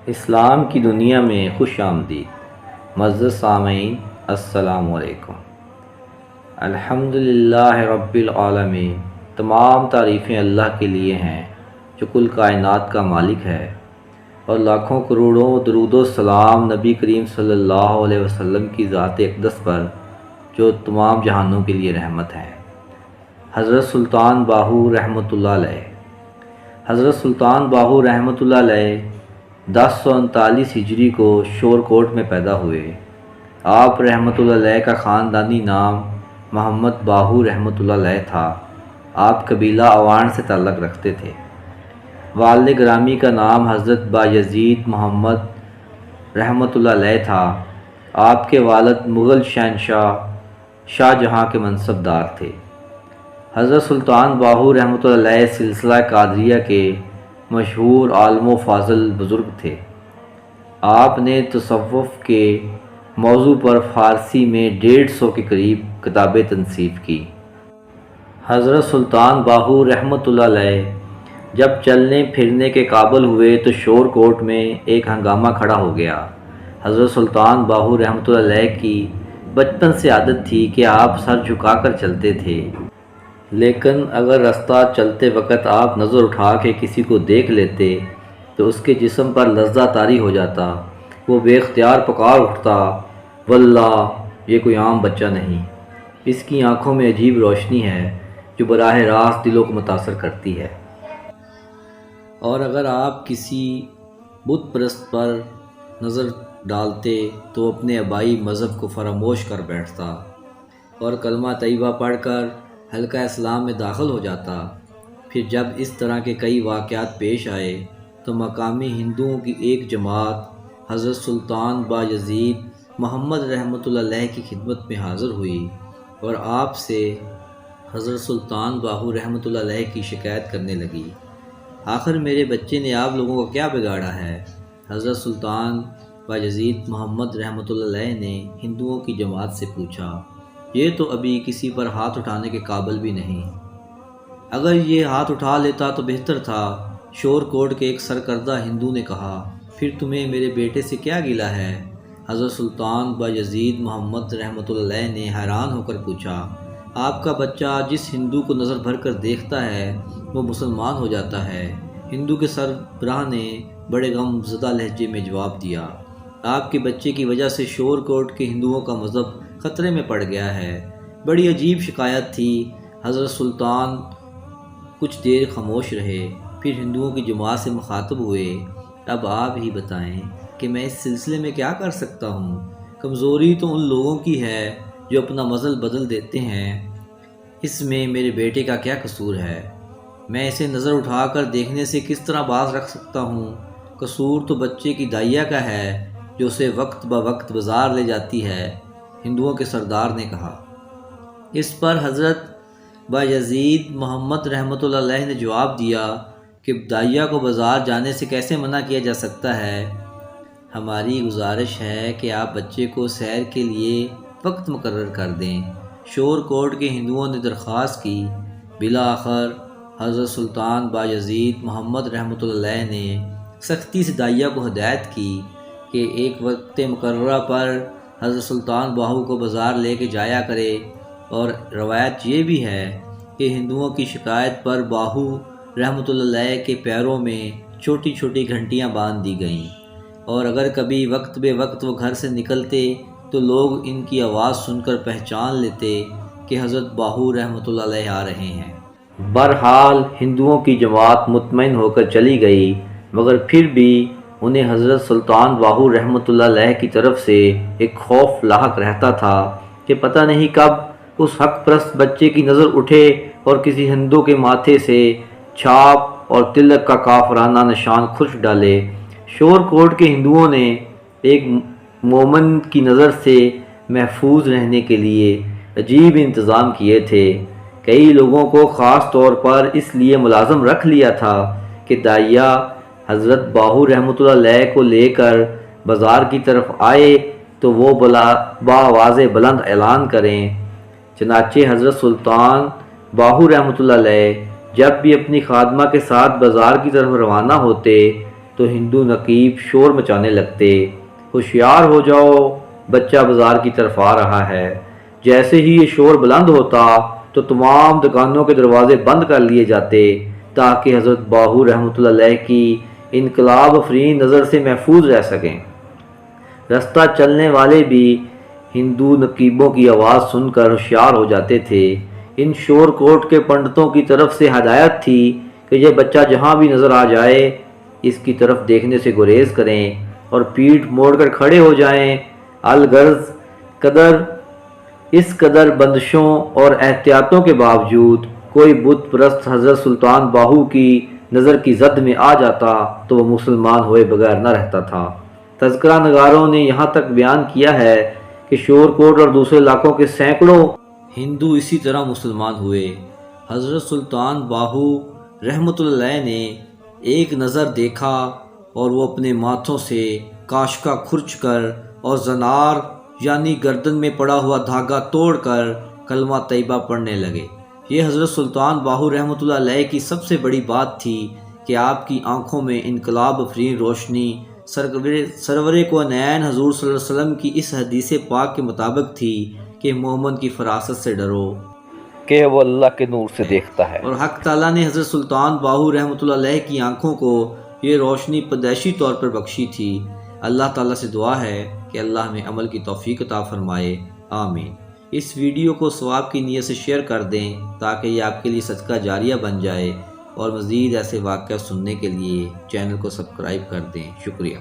اسلام کی دنیا میں خوش آمدید معزز سامعین، السلام علیکم۔ الحمدللہ رب العالمین، تمام تعریفیں اللہ کے لیے ہیں جو کل کائنات کا مالک ہے، اور لاکھوں کروڑوں درود و سلام نبی کریم صلی اللہ علیہ وسلم کی ذات اقدس پر جو تمام جہانوں کے لیے رحمت ہے۔ حضرت سلطان باہو رحمۃ اللہ علیہ۔ حضرت سلطان باہو رحمۃ اللہ علیہ 1039 ہجری کو شور کوٹ میں پیدا ہوئے۔ آپ رحمۃ اللہ علیہ کا خاندانی نام محمد باہو رحمۃ اللہ علیہ تھا۔ آپ قبیلہ اوان سے تعلق رکھتے تھے۔ والد گرامی کا نام حضرت بایزید محمد رحمۃ اللہ علیہ تھا۔ آپ کے والد مغل شہنشاہ شاہ جہاں کے منصب دار تھے۔ حضرت سلطان باہو رحمۃ اللہ علیہ سلسلہ قادریہ کے مشہور عالم و فاضل بزرگ تھے۔ آپ نے تصوف کے موضوع پر فارسی میں 150 کے قریب کتابیں تنصیف کی۔ حضرت سلطان باہو رحمۃ اللہ علیہ جب چلنے پھرنے کے قابل ہوئے تو شور کوٹ میں ایک ہنگامہ کھڑا ہو گیا۔ حضرت سلطان باہو رحمۃ اللہ علیہ کی بچپن سے عادت تھی کہ آپ سر جھکا کر چلتے تھے، لیکن اگر رستہ چلتے وقت آپ نظر اٹھا کے کسی کو دیکھ لیتے تو اس کے جسم پر لرزہ طاری ہو جاتا۔ وہ بے اختیار پکار اٹھتا، واللہ یہ کوئی عام بچہ نہیں، اس کی آنکھوں میں عجیب روشنی ہے جو براہ راست دلوں کو متاثر کرتی ہے۔ اور اگر آپ کسی بت پرست پر نظر ڈالتے تو اپنے آبائی مذہب کو فراموش کر بیٹھتا اور کلمہ طیبہ پڑھ کر حلقہ اسلام میں داخل ہو جاتا۔ پھر جب اس طرح کے کئی واقعات پیش آئے تو مقامی ہندوؤں کی ایک جماعت حضرت سلطان بایزید محمد رحمۃ اللہ علیہ کی خدمت میں حاضر ہوئی اور آپ سے حضرت سلطان باہو رحمۃ اللہ علیہ کی شکایت کرنے لگی۔ آخر میرے بچے نے آپ لوگوں کو کیا بگاڑا ہے؟ حضرت سلطان بایزید محمد رحمۃ اللہ علیہ نے ہندوؤں کی جماعت سے پوچھا، یہ تو ابھی کسی پر ہاتھ اٹھانے کے قابل بھی نہیں، اگر یہ ہاتھ اٹھا لیتا تو بہتر تھا۔ شور کوٹ کے ایک سرکردہ ہندو نے کہا، پھر تمہیں میرے بیٹے سے کیا گلہ ہے؟ حضرت سلطان بایزید محمد رحمۃ اللہ علیہ نے حیران ہو کر پوچھا، آپ کا بچہ جس ہندو کو نظر بھر کر دیکھتا ہے وہ مسلمان ہو جاتا ہے۔ ہندو کے سربراہ نے بڑے غم زدہ لہجے میں جواب دیا، آپ کے بچے کی وجہ سے شور کوٹ کے ہندوؤں کا مذہب خطرے میں پڑ گیا ہے۔ بڑی عجیب شکایت تھی۔ حضرت سلطان کچھ دیر خاموش رہے، پھر ہندوؤں کی جماعت سے مخاطب ہوئے، اب آپ ہی بتائیں کہ میں اس سلسلے میں کیا کر سکتا ہوں؟ کمزوری تو ان لوگوں کی ہے جو اپنا مذہب بدل دیتے ہیں، اس میں میرے بیٹے کا کیا قصور ہے؟ میں اسے نظر اٹھا کر دیکھنے سے کس طرح باز رکھ سکتا ہوں؟ قصور تو بچے کی دائیا کا ہے جو اسے وقت بہ وقت بازار لے جاتی ہے، ہندوؤں کے سردار نے کہا۔ اس پر حضرت بایزید محمد رحمۃ اللہ علیہ نے جواب دیا کہ دائیا کو بازار جانے سے کیسے منع کیا جا سکتا ہے؟ ہماری گزارش ہے کہ آپ بچے کو سیر کے لیے وقت مقرر کر دیں۔ شور کوٹ کے ہندوؤں نے درخواست کی۔ بالآخر حضرت سلطان بایزید محمد رحمۃ اللہ علیہ نے سختی سے دائیا کو ہدایت کی کہ ایک وقت مقررہ پر حضرت سلطان باہو کو بازار لے کے جایا کرے، اور روایت یہ بھی ہے کہ ہندوؤں کی شکایت پر باہو رحمۃ اللہ علیہ کے پیروں میں چھوٹی چھوٹی گھنٹیاں باندھ دی گئیں، اور اگر کبھی وقت بے وقت وہ گھر سے نکلتے تو لوگ ان کی آواز سن کر پہچان لیتے کہ حضرت باہو رحمۃ اللہ علیہ آ رہے ہیں۔ بہرحال ہندوؤں کی جماعت مطمئن ہو کر چلی گئی، مگر پھر بھی انہیں حضرت سلطان باہو رحمۃ اللہ علیہ کی طرف سے ایک خوف لاحق رہتا تھا کہ پتہ نہیں کب اس حق پرست بچے کی نظر اٹھے اور کسی ہندو کے ماتھے سے چھاپ اور تلک کا کافرانہ نشان کھرچ ڈالے۔ شور کوٹ کے ہندوؤں نے ایک مومن کی نظر سے محفوظ رہنے کے لیے عجیب انتظام کیے تھے۔ کئی لوگوں کو خاص طور پر اس لیے ملازم رکھ لیا تھا کہ دائیا حضرت باہو رحمۃ اللہ علیہ کو لے کر بازار کی طرف آئے تو وہ بآواز بلند اعلان کریں۔ چنانچہ حضرت سلطان باہو رحمۃ اللہ علیہ جب بھی اپنی خادمہ کے ساتھ بازار کی طرف روانہ ہوتے تو ہندو نقیب شور مچانے لگتے، ہوشیار ہو جاؤ، بچہ بازار کی طرف آ رہا ہے۔ جیسے ہی یہ شور بلند ہوتا تو تمام دکانوں کے دروازے بند کر لیے جاتے تاکہ حضرت باہو رحمۃ اللہ علیہ کی انقلاب افرین نظر سے محفوظ رہ سکیں۔ رستہ چلنے والے بھی ہندو نقیبوں کی آواز سن کر ہوشیار ہو جاتے تھے۔ ان شور کوٹ کے پنڈتوں کی طرف سے ہدایت تھی کہ یہ بچہ جہاں بھی نظر آ جائے اس کی طرف دیکھنے سے گریز کریں اور پیٹھ موڑ کر کھڑے ہو جائیں۔ الغرض اس قدر بندشوں اور احتیاطوں کے باوجود کوئی بت پرست حضرت سلطان باہو کی نظر کی زد میں آ جاتا تو وہ مسلمان ہوئے بغیر نہ رہتا تھا۔ تذکرہ نگاروں نے یہاں تک بیان کیا ہے کہ شور کوٹ اور دوسرے علاقوں کے سینکڑوں ہندو اسی طرح مسلمان ہوئے۔ حضرت سلطان باہو رحمۃ اللہ علیہ نے ایک نظر دیکھا اور وہ اپنے ماتھوں سے کاشکا کھرچ کر اور زنار یعنی گردن میں پڑا ہوا دھاگا توڑ کر کلمہ طیبہ پڑھنے لگے۔ یہ حضرت سلطان باہو رحمۃ اللہ علیہ کی سب سے بڑی بات تھی کہ آپ کی آنکھوں میں انقلاب افرین روشنی سرور کونین حضور صلی اللہ علیہ وسلم کی اس حدیث پاک کے مطابق تھی کہ مومن کی فراست سے ڈرو کہ وہ اللہ کے نور سے دیکھتا ہے، اور حق تعالیٰ نے حضرت سلطان باہو رحمۃ اللہ علیہ کی آنکھوں کو یہ روشنی پیدائشی طور پر بخشی تھی۔ اللہ تعالیٰ سے دعا ہے کہ اللہ ہمیں عمل کی توفیق عطا فرمائے، آمین۔ اس ویڈیو کو ثواب کی نیت سے شیئر کر دیں تاکہ یہ آپ کے لیے صدقہ جاریہ بن جائے، اور مزید ایسے واقعہ سننے کے لیے چینل کو سبسکرائب کر دیں۔ شکریہ۔